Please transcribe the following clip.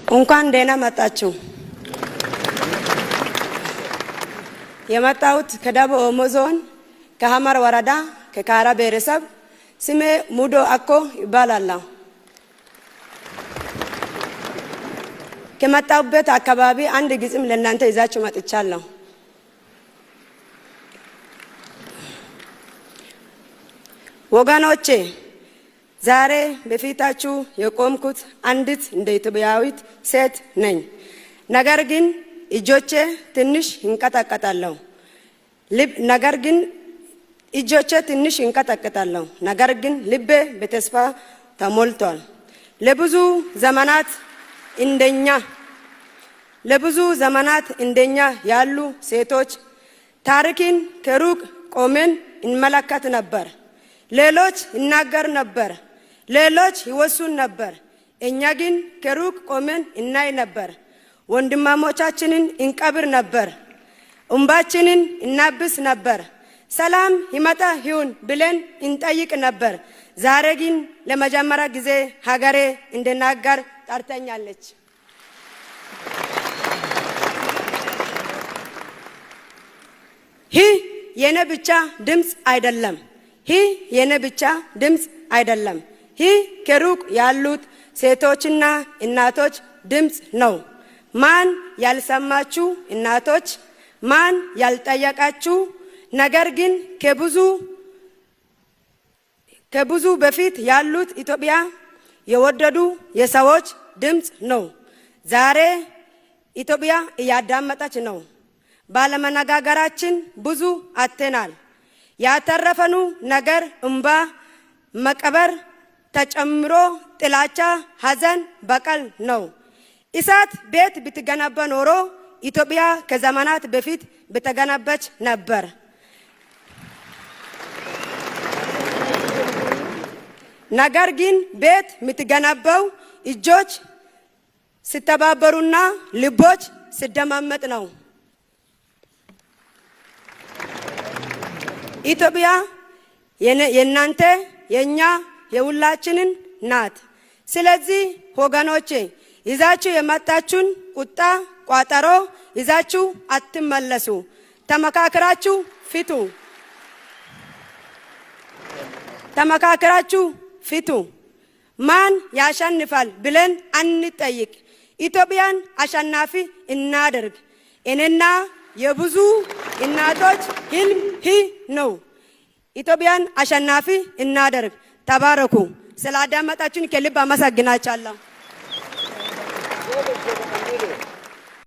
እንኳን ደህና መጣችሁ። የመጣሁት ከደቡብ ኦሞ ዞን ከሐመር ወረዳ ከካራ ብሔረሰብ ስሜ ሙዶ አኮ ይባላል። ከመጣሁበት አካባቢ አንድ ግጥም ለእናንተ ይዛችሁ መጥቻለሁ። ወገኖቼ ዛሬ በፊታችሁ የቆምኩት አንዲት እንደ ኢትዮጵያዊት ሴት ነኝ። ነገር ግን እጆቼ ትንሽ ይንቀጠቀጣሉ። ነገር ግን ልቤ በተስፋ ተሞልቷል። ለብዙ ዘመናት እንደኛ ያሉ ሴቶች ታሪክን ከሩቅ ቆመን እንመለከት ነበር። ሌሎች ይናገር ነበር፣ ሌሎች ይወሱን ነበር። እኛ ግን ከሩቅ ቆመን እናይ ነበር። ወንድማሞቻችንን እንቀብር ነበር፣ እንባችንን እናብስ ነበር። ሰላም ይመጣ ይሁን ብለን እንጠይቅ ነበር። ዛሬ ግን ለመጀመሪያ ጊዜ ሀገሬ እንድናገር ጠርተኛለች። ይህ የኔ ብቻ ድምፅ አይደለም። ይህ ከሩቅ ያሉት ሴቶችና እናቶች ድምፅ ነው። ማን ያልሰማችሁ እናቶች፣ ማን ያልጠየቃችሁ፣ ነገር ግን ከብዙ በፊት ያሉት ኢትዮጵያ የወደዱ የሰዎች ድምፅ ነው። ዛሬ ኢትዮጵያ እያዳመጠች ነው። ባለመነጋገራችን ብዙ አጥተናል። ያተረፈኑ ነገር እንባ መቀበር ተጨምሮ ጥላቻ፣ ሐዘን፣ በቀል ነው። እሳት ቤት ብትገነባ ኖሮ ኢትዮጵያ ከዘመናት በፊት በተገነባች ነበር። ነገር ግን ቤት የምትገነባው እጆች ሲተባበሩና ልቦች ሲደማመጥ ነው። ኢትዮጵያ የእናንተ የኛ የሁላችንን ናት። ስለዚህ ወገኖቼ ይዛችሁ የመጣችሁን ቁጣ ቋጠሮ ይዛችሁ አትመለሱ። ተመካከራችሁ ፊቱ። ማን ያሸንፋል ብለን አንጠይቅ። ኢትዮጵያን አሸናፊ እናደርግ። እኔና የብዙ እናቶች ህልም ነው። ኢትዮጵያን አሸናፊ እናደርግ። ተባረኩ። ስላዳመጣችሁን ከልብ አመሰግናችኋለሁ።